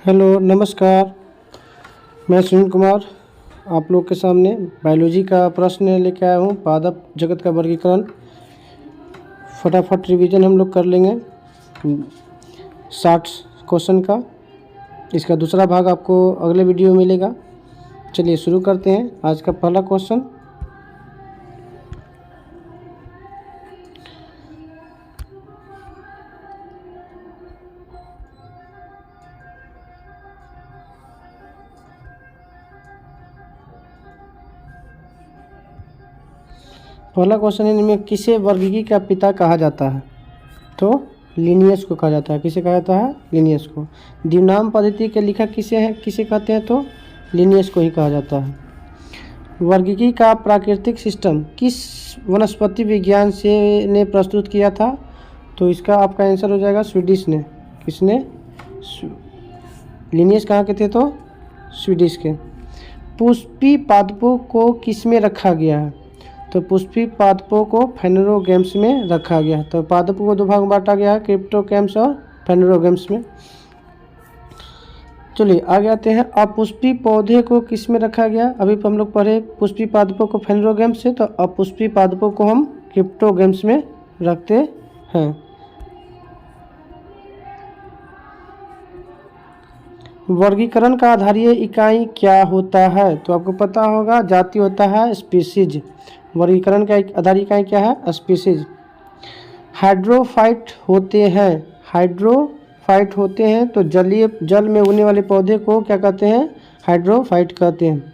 Hello नमस्कार। मैं सुनील कुमार आप लोग के सामने बायोलॉजी का प्रश्न लेकर आया हूँ। पादप जगत का वर्गीकरण फटाफट रिवीजन हम लोग कर लेंगे 60 क्वेश्चन का। इसका दूसरा भाग आपको अगले वीडियो में मिलेगा। चलिए शुरू करते हैं। आज का पहला क्वेश्चन, है इनमें किसे वर्गीकी का पिता कहा जाता है? तो लिनियस को कहा जाता है। किसे कहा जाता है? लिनियस को। द्विनाम पद्धति के लेखक किसे कहते हैं? तो लिनियस को ही कहा जाता है। वर्गीकी का प्राकृतिक सिस्टम किस वनस्पति विज्ञान से ने प्रस्तुत किया था? तो इसका आपका आंसर हो जाएगा स्वीडिश ने। किसने? लिनियस कहाँ के थे? तो स्वीडिश के। पुष्पी पादपों को किस में रखा गया है? तो पुष्पी पादपों को फेनोरोगैम्स में रखा गया है। तो पादपों को दो भाग में बांटा गया है, क्रिप्टोगैम्स और फेनोरोगैम्स में। चलिए आगे आते हैं। अपुष्पी पौधे को किस में रखा गया? अभी हम लोग पढ़े पुष्पी पादपों को फेनोरोगैम्स से, तो अपुष्पी पादपों को हम क्रिप्टोगैम्स में रखते हैं। वर्गीकरण का आधारीय इकाई क्या होता है? तो आपको पता होगा जाति होता है स्पीसीज। वर्गीकरण का आधारीय इकाई क्या है? स्पीसीज। हाइड्रोफाइट होते हैं तो जल में उगने वाले पौधे को क्या कहते हैं? हाइड्रोफाइट कहते हैं।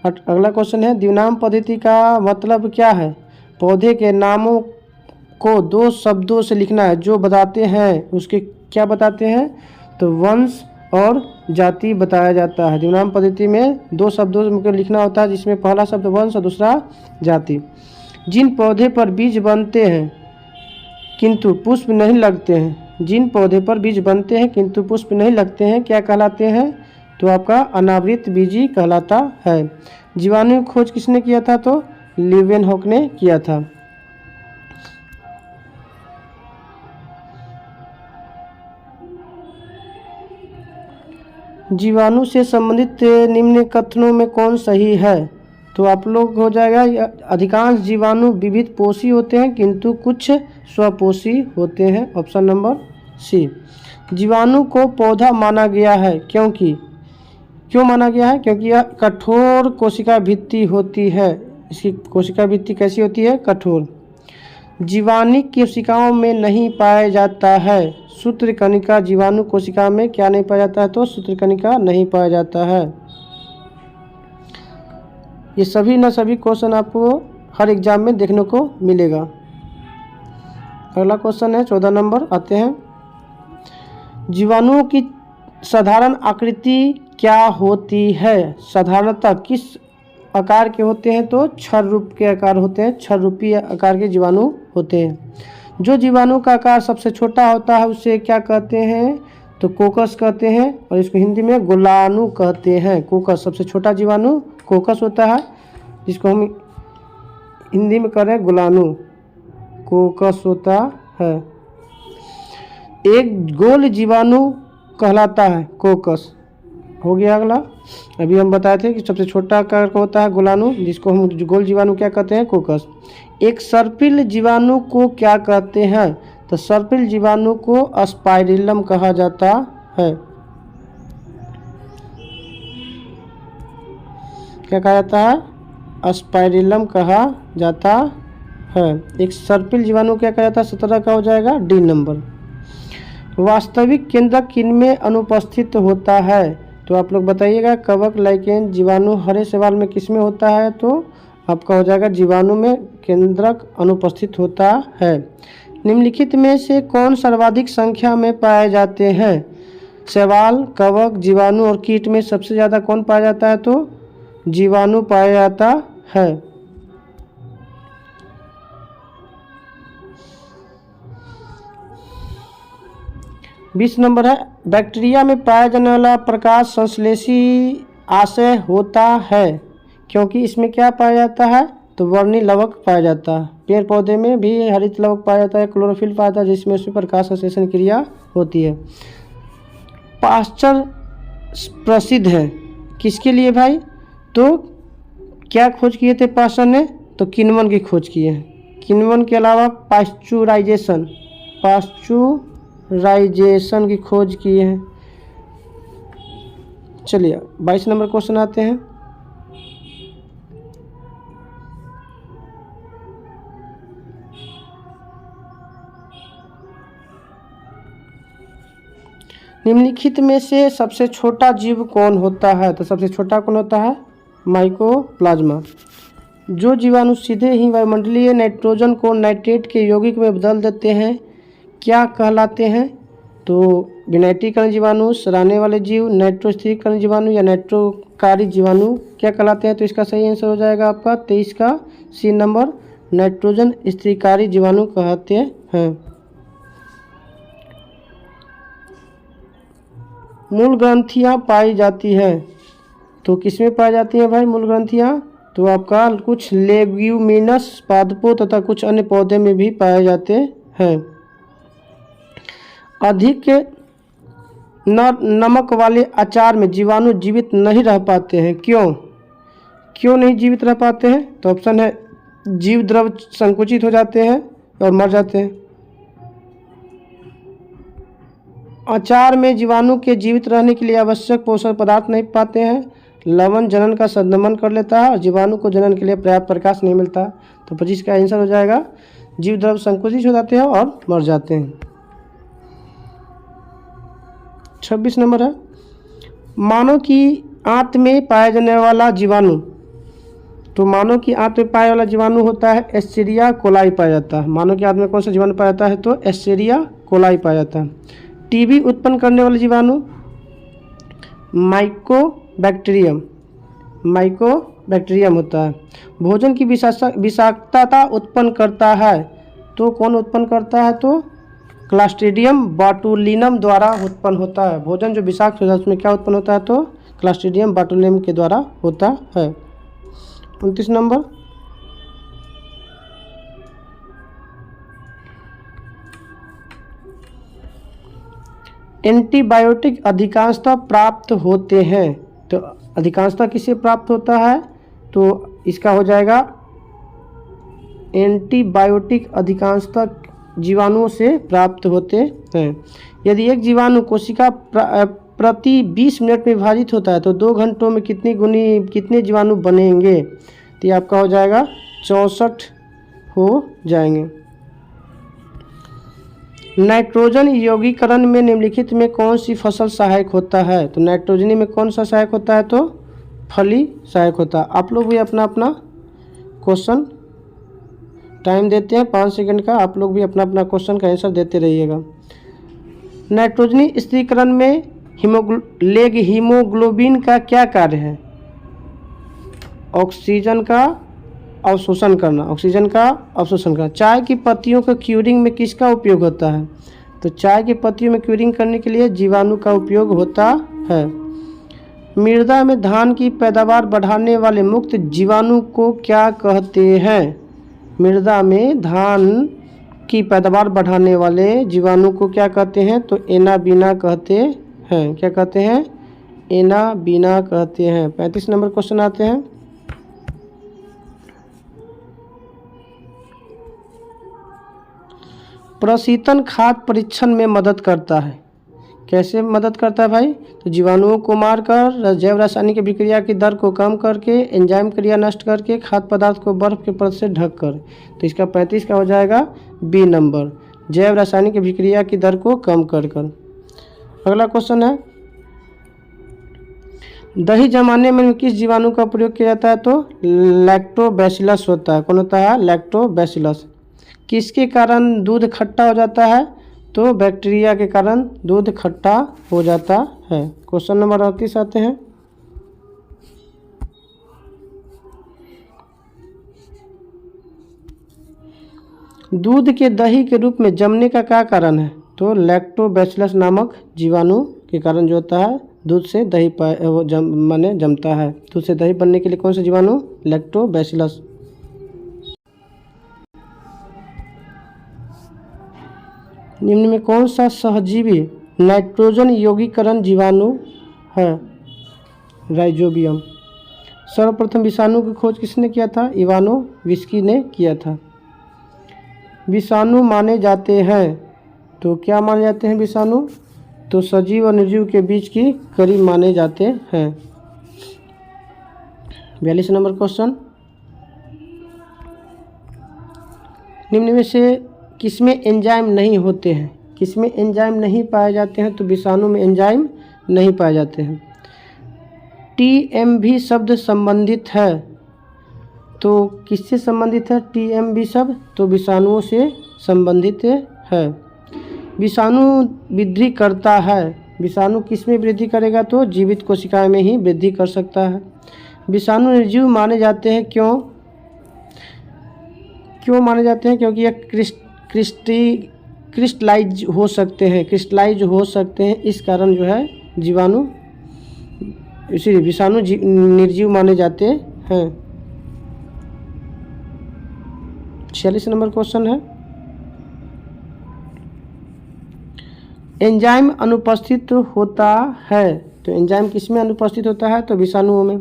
अगला क्वेश्चन है, द्विनाम पद्धति का मतलब क्या है? पौधे के नामों को दो शब्दों से लिखना है जो बताते हैं उसके क्या बताते हैं? तो वंश और जाति बताया जाता है। द्विनाम पद्धति में दो शब्दों में लिखना होता है, जिसमें पहला शब्द वंश और दूसरा जाति। जिन पौधे पर बीज बनते हैं किंतु पुष्प नहीं लगते हैं, जिन पौधे पर बीज बनते हैं किंतु पुष्प नहीं लगते हैं, क्या कहलाते हैं? तो आपका अनावृत बीजी कहलाता है। जीवाणु खोज किसने किया था? तो लीवेनहॉक ने किया था। जीवाणु से संबंधित निम्न कथनों में कौन सही है? तो आप लोग हो जाएगा, अधिकांश जीवाणु विविध पोषी होते हैं किंतु कुछ स्वपोषी होते हैं। Option number C. जीवाणु को पौधा माना गया है क्यों माना गया है? क्योंकि यह कठोर कोशिका भित्ति होती है। इसकी कोशिका भित्ति कैसी होती है? कठोर। जीवाणु कोशिकाओं में नहीं पाया जाता है। सूत्रकणिका जीवाणु कोशिका में क्या नहीं पाया जाता है? तो सूत्रकणिका नहीं पाया जाता है। ये सभी क्वेश्चन आपको हर एग्जाम में देखने को मिलेगा। अगला क्वेश्चन है 14 नंबर। आते हैं, जीवाणुओं की साधारण आकृति क्या होती है? साधारणतः किस आकार के होते हैं? तो क्षर रूप के आकार होते हैं। क्षर रूपी आकार के जीवाणु होते हैं। जो जीवाणु का आकार सबसे छोटा होता है उसे क्या कहते हैं? तो कोकस कहते हैं, और इसको हिंदी में गुलाणु कहते हैं। कोकस सबसे छोटा जीवाणु कोकस होता है, जिसको हम हिंदी में कह रहे हैं गुलाणु, कोकस होता है। एक गोल जीवाणु कहलाता है कोकस। हो गया अगला। अभी हम बताए थे कि सबसे छोटा आकार का होता है गुलाणु, जिसको हम गोल जीवाणु क्या कहते हैं? कोकस। एक सर्पिल जीवाणु को क्या कहते हैं? तो सर्पिल जीवाणु को स्पाइरिलम कहा जाता है। क्या कहा जाता है? स्पाइरिलम कहा जाता है। एक सर्पिल जीवाणु क्या कहा जाता है? 17 का हो जाएगा डी नंबर। वास्तविक केंद्रक किनमें अनुपस्थित होता है? तो आप लोग बताइएगा। कवक, लाइकेन, जीवाणु, हरे शैवाल में किस में होता है? तो आपका हो जाएगा जीवाणु में केंद्रक अनुपस्थित होता है। निम्नलिखित में से कौन सर्वाधिक संख्या में पाए जाते हैं? शैवाल, कवक, जीवाणु और कीट में सबसे ज़्यादा कौन पाया जाता है? तो जीवाणु पाया जाता है। बीस नंबर है, बैक्टीरिया में पाया जाने वाला प्रकाश संश्लेषी आशय होता है क्योंकि इसमें क्या पाया जाता है? तो वर्णी लवक पाया जाता है। पेड़ पौधे में भी हरित लवक पाया जाता है, क्लोरोफिल पाया जाता है, जिसमें उसमें प्रकाश संश्लेषण क्रिया होती है। पाश्चर प्रसिद्ध है। किसके लिए भाई? तो क्या खोज किए थे पास्चर ने? तो किण्वन की खोज किए हैं। किण्वन के अलावा पाश्चुराइजेशन की खोज किए हैं। चलिए 22 नंबर क्वेश्चन आते हैं। निम्नलिखित में से सबसे छोटा जीव कौन होता है? तो सबसे छोटा कौन होता है? माइकोप्लाज्मा। जो जीवाणु सीधे ही वायुमंडलीय नाइट्रोजन को नाइट्रेट के यौगिक में बदल देते हैं क्या कहलाते हैं? तो विनाइट्रीकरण जीवाणु, सराहने वाले जीव, नाइट्रो स्थिरीकरण जीवाणु या नाइट्रोकारी जीवाणु क्या कहलाते हैं? तो इसका सही आंसर हो जाएगा आपका 23 का सी नंबर, नाइट्रोजन स्थिरीकारी जीवाणु कहते हैं। मूल ग्रंथियाँ पाई जाती है तो किसमें पाई जाती हैं भाई मूल ग्रंथियाँ? तो आपका कुछ लेग्यूमिनस पादपों तथा कुछ अन्य पौधे में भी पाए जाते हैं। अधिक नमक वाले अचार में जीवाणु जीवित नहीं रह पाते हैं। क्यों नहीं जीवित रह पाते हैं? तो ऑप्शन है जीव द्रव संकुचित हो जाते हैं और मर जाते हैं। अचार में जीवाणु के जीवित रहने के लिए आवश्यक पोषक पदार्थ नहीं पाते हैं। लवण जनन का संदमन कर लेता है और जीवाणु को जनन के लिए पर्याप्त प्रकाश नहीं मिलता। तो 25 का आंसर हो जाएगा जीव द्रव संकुचित हो जाते हैं और मर जाते हैं। 26 नंबर है मानव की आंत में पाया जाने वाला जीवाणु। तो मानव की आंत में पाया वाला जीवाणु होता है एस्चेरिया कोलाई पाया जाता है। मानव की आंत में कौन सा जीवाणु पाया जाता है? तो एस्चेरिया कोलाई पाया जाता है। टीबी उत्पन्न करने वाले जीवाणु माइकोबैक्टीरियम होता है। भोजन की विषाक्तता उत्पन्न करता है तो कौन उत्पन्न करता है? तो क्लास्ट्रीडियम बाटुलिनम द्वारा उत्पन्न होता है। भोजन जो विषाक्त होता है उसमें क्या उत्पन्न होता है? तो क्लास्ट्रीडियम बाटुलिनम के द्वारा होता है। 29 नंबर एंटीबायोटिक अधिकांशतः प्राप्त होते हैं। तो अधिकांशतः किससे प्राप्त होता है? तो इसका हो जाएगा एंटीबायोटिक अधिकांशतः जीवाणुओं से प्राप्त होते हैं। यदि एक जीवाणु कोशिका प्रति 20 मिनट में विभाजित होता है तो 2 घंटों में कितने जीवाणु बनेंगे? तो ये आपका हो जाएगा 64 हो जाएंगे। नाइट्रोजन यौगिकरण में निम्नलिखित में कौन सी फसल सहायक होता है? तो नाइट्रोजनी में कौन सा सहायक होता है? तो फली सहायक होता है। आप लोग भी अपना अपना क्वेश्चन टाइम देते हैं 5 सेकंड का। आप लोग भी अपना अपना क्वेश्चन का आंसर देते रहिएगा। नाइट्रोजनी स्थिरीकरण में हीमोग्लोबिन का क्या कार्य है? ऑक्सीजन का अवशोषण करना। चाय की पत्तियों के क्यूरिंग में किसका उपयोग होता है? तो चाय की पत्तियों में क्यूरिंग करने के लिए जीवाणु का उपयोग होता है। मृदा में धान की पैदावार बढ़ाने वाले मुक्त जीवाणु को क्या कहते हैं? मृदा में धान की पैदावार बढ़ाने वाले जीवाणु को क्या कहते हैं? तो एनाबीना कहते हैं। क्या कहते हैं? एनाबीना कहते हैं। 35 नंबर क्वेश्चन आते हैं। प्रशीतन खाद परीक्षण में मदद करता है। कैसे मदद करता है भाई? तो जीवाणुओं को मारकर, जैव रासायनिक अभिक्रिया की दर को कम करके, एंजाइम क्रिया नष्ट करके, खाद्य पदार्थ को बर्फ के परत से ढककर। तो इसका 35 का हो जाएगा बी नंबर, जैव रासायनिक अभिक्रिया की दर को कम कर। अगला क्वेश्चन है दही जमाने में किस जीवाणु का प्रयोग किया जाता है? तो लैक्टोबैसिलस होता है। कौन होता है? लैक्टोबैसिलस। किसके कारण दूध खट्टा हो जाता है? तो बैक्टीरिया के कारण दूध खट्टा हो जाता है। क्वेश्चन नंबर 38 आते हैं। दूध के दही के रूप में जमने का क्या कारण है? तो लैक्टोबैसिलस नामक जीवाणु के कारण जो होता है दूध से दही जमता है। दूध से दही बनने के लिए कौन सा जीवाणु? लैक्टोबैसिलस। निम्न में कौन सा सहजीवी नाइट्रोजन यौगिकरण जीवाणु है राइजोबियम। सर्वप्रथम विषाणु की खोज किसने किया था? इवानोविस्की ने किया था। विषाणु माने जाते हैं तो क्या माने जाते हैं विषाणु? तो सजीव और निर्जीव के बीच की कड़ी माने जाते हैं। 42 नंबर क्वेश्चन, निम्न में से किसमें एंजाइम नहीं होते हैं? किसमें एंजाइम नहीं पाए जाते हैं? तो विषाणु में एंजाइम नहीं पाए जाते हैं। टीएमवी शब्द संबंधित है तो किससे संबंधित है? टीएमवी शब्द तो विषाणुओं से संबंधित है। विषाणु वृद्धि करता है, विषाणु किस में वृद्धि करेगा? तो जीवित कोशिकाएं में ही वृद्धि कर सकता है। विषाणु निर्जीव माने जाते हैं, क्यों माने जाते हैं? क्योंकि यह क्रिस्टलाइज हो सकते हैं, इस कारण जो है जीवाणु इसीलिए विषाणु निर्जीव माने जाते हैं। 46 नंबर क्वेश्चन है, एंजाइम अनुपस्थित होता है तो एंजाइम किस में अनुपस्थित होता है? तो विषाणुओं में।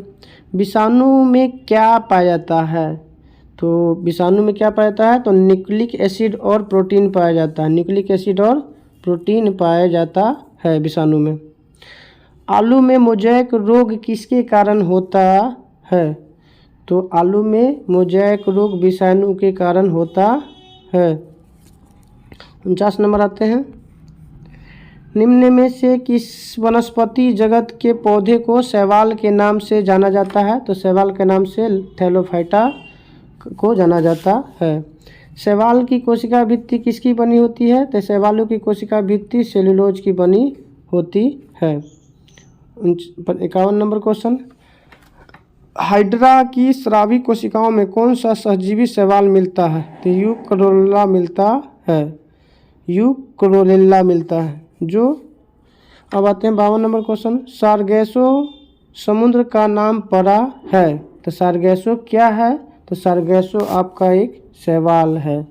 विषाणु में क्या पाया जाता है? तो विषाणु में क्या पाया जाता है? तो न्यूक्लिक एसिड और प्रोटीन पाया जाता है। न्यूक्लिक एसिड और प्रोटीन पाया जाता है विषाणु में। आलू में मोज़ेक रोग किसके कारण होता है? तो आलू में मोज़ेक रोग विषाणु के कारण होता है। 49 नंबर आते हैं, निम्न में से किस वनस्पति जगत के पौधे को शैवाल के नाम से जाना जाता है? तो शैवाल के नाम से थैलोफाइटा को जाना जाता है। शैवाल की कोशिका भित्ति किसकी बनी होती है? तो शैवालों की कोशिका भित्ति सेलुलोज की बनी होती है। 51 नंबर क्वेश्चन, हाइड्रा की स्रावी कोशिकाओं में कौन सा सहजीवी शैवाल मिलता है? तो यूक्रोरेला मिलता है जो। अब आते हैं 52 नंबर क्वेश्चन, सारगैसो समुद्र का नाम पड़ा है तो सारगैसो क्या है? तो सारगैसो आपका एक शैवाल है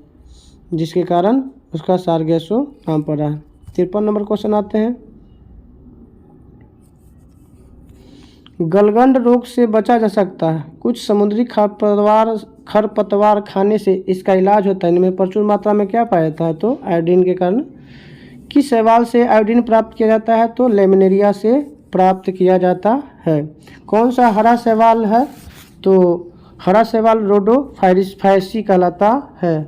जिसके कारण उसका सारगैसो नाम पड़ा है। 53 नंबर क्वेश्चन आते हैं, गलगंड रोग से बचा जा सकता है, कुछ समुद्री खरपतवार खाने से इसका इलाज होता है। इनमें प्रचुर मात्रा में क्या पाया जाता है? तो आयोडीन के कारण। किस शैवाल से आयोडीन प्राप्त किया जाता है? तो लेमिनेरिया से प्राप्त किया जाता है। कौन सा हरा शैवाल है? तो हरा शैवाल रोडोफाइसी कहलाता है।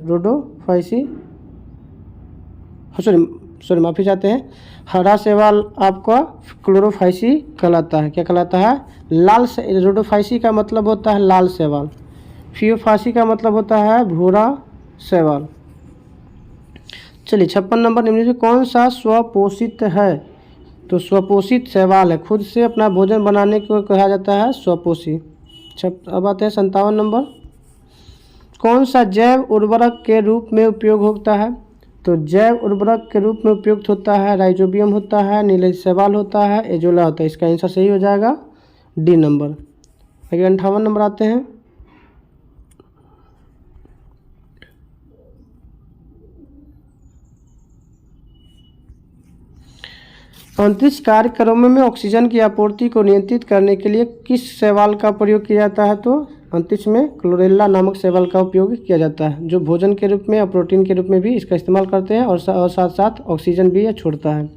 माफ़ी चाहते हैं, हरा शैवाल आपका क्लोरोफाइसी कहलाता है। क्या कहलाता है? लाल। रोडोफाइसी का मतलब होता है लाल शैवाल, फियोफासी का मतलब होता है भूरा शैवाल। चलिए 56 नंबर, निम्न में कौन सा स्वपोषित है? तो स्वपोषित शैवाल है, खुद से अपना भोजन बनाने को कहा जाता है स्वपोषी। अब आते हैं 57 नंबर, कौन सा जैव उर्वरक के रूप में उपयोग होता है? तो जैव उर्वरक के रूप में उपयुक्त होता है राइजोबियम होता है, नीलज शैवाल होता है, एजोला होता है। इसका आंसर सही हो जाएगा डी नंबर। आगे 58 नंबर आते हैं, अंतरिक्ष कार्यक्रमों में ऑक्सीजन की आपूर्ति को नियंत्रित करने के लिए किस शैवाल का प्रयोग किया जाता है? तो अंतरिक्ष में क्लोरेला नामक शैवाल का उपयोग किया जाता है, जो भोजन के रूप में और प्रोटीन के रूप में भी इसका इस्तेमाल करते हैं और साथ साथ ऑक्सीजन भी यह छोड़ता है।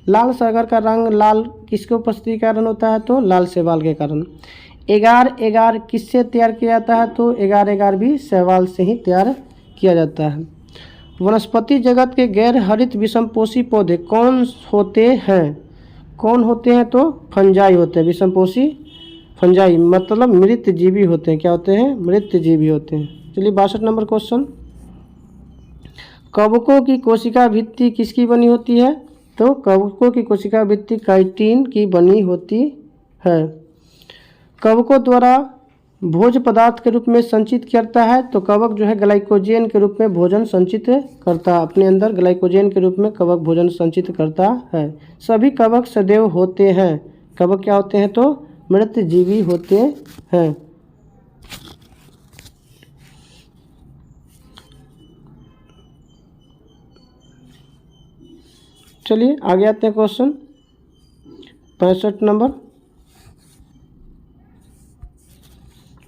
लाल सागर का रंग लाल किसके उपस्थिति के कारण होता है? तो लाल शैवाल के कारण। एगार किससे तैयार किया जाता है? तो एगार भी शैवाल से ही तैयार किया जाता है। वनस्पति जगत के गैर हरित विषमपोषी पौधे कौन होते हैं? तो फंजाई होते हैं। विषमपोषी फंजाई मतलब मृत जीवी होते हैं। क्या होते हैं? मृत जीवी होते हैं। चलिए 62 नंबर क्वेश्चन, कवकों की कोशिका भित्ति किसकी बनी होती है? तो कवकों की कोशिका भित्ति काइटिन की बनी होती है। कवकों द्वारा भोज्य पदार्थ के रूप में संचित करता है, तो कवक जो है ग्लाइकोजेन के रूप में भोजन संचित करता है, अपने अंदर ग्लाइकोजेन के रूप में कवक भोजन संचित करता है। सभी कवक सदैव होते हैं। कवक क्या होते हैं? तो मृत जीवी होते हैं। चलिए आगे आते हैं क्वेश्चन 65 नंबर,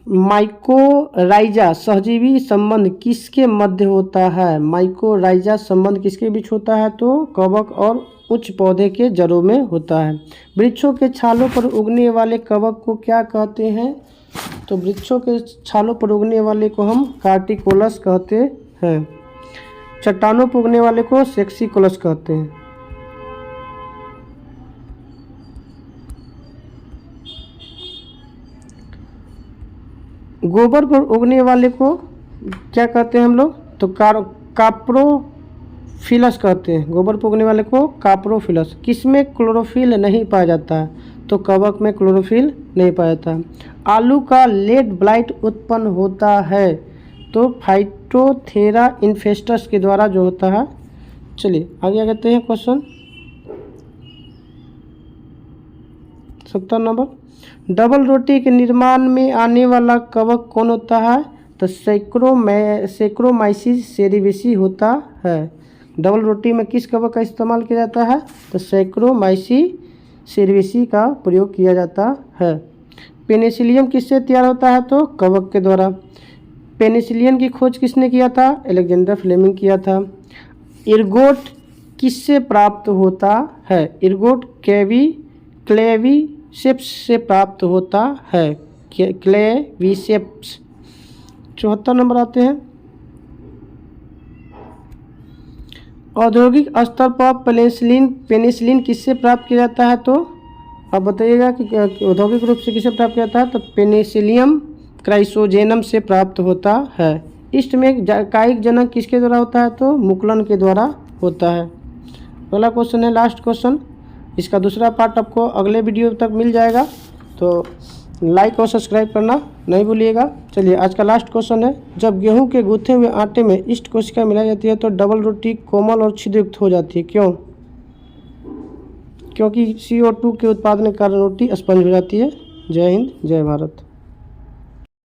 माइकोराइजा सहजीवी संबंध किसके मध्य होता है? माइकोराइजा संबंध किसके बीच होता है? तो कवक और उच्च पौधे के जड़ों में होता है। वृक्षों के छालों पर उगने वाले कवक को क्या कहते हैं? तो वृक्षों के छालों पर उगने वाले को हम कार्टिकोलस कहते हैं। चट्टानों पर उगने वाले को सेक्सिकोलस कहते हैं। गोबर पर उगने वाले को क्या कहते हैं हम लोग? तो काप्रोफिलस कहते हैं। गोबर पर उगने वाले को काप्रोफिलस। किसमें क्लोरोफिल नहीं पाया जाता है? तो कवक में क्लोरोफिल नहीं पाया जाता है। आलू का लेड ब्लाइट उत्पन्न होता है तो फाइटोथेरा इन्फेस्टस के द्वारा जो होता है। चलिए आगे कहते हैं क्वेश्चन 70 नंबर। डबल रोटी के निर्माण में आने वाला कवक कौन होता है? तो सैक्रोमाइसिस सेरेविसी होता है। डबल रोटी में किस कवक का इस्तेमाल किया जाता है? तो सैक्रोमाइसिस सेरेविसी का प्रयोग किया जाता है। पेनिसिलियम किससे तैयार होता है? तो कवक के द्वारा। पेनिसिलियम की खोज किसने किया था? अलेक्जेंडर फ्लेमिंग किया था। इर्गोट किससे प्राप्त होता है? इर्गोट क्लेविसेप्स से प्राप्त होता है। क्लेविसेप्स। 74 नंबर आते हैं। औद्योगिक स्तर पर पेनिसिलिन किससे प्राप्त किया जाता है? तो अब बताइएगा कि औद्योगिक रूप से किससे प्राप्त किया जाता है? तो पेनिसिलियम क्राइसोजेनम से प्राप्त होता है। ईस्ट में कायिक जनक किसके द्वारा होता है? तो मुकुलन के द्वारा होता है। अगला क्वेश्चन है लास्ट क्वेश्चन। इसका दूसरा पार्ट आपको अगले वीडियो तक मिल जाएगा, तो लाइक और सब्सक्राइब करना नहीं भूलिएगा। चलिए आज का लास्ट क्वेश्चन है। जब गेहूं के गूंथे हुए आटे में ईस्ट कोशिका मिलाई जाती है तो डबल रोटी कोमल और छिद्रयुक्त हो जाती है। क्यों? क्योंकि CO2 के उत्पादन के कारण रोटी स्पंज हो जाती है। जय हिंद, जय भारत।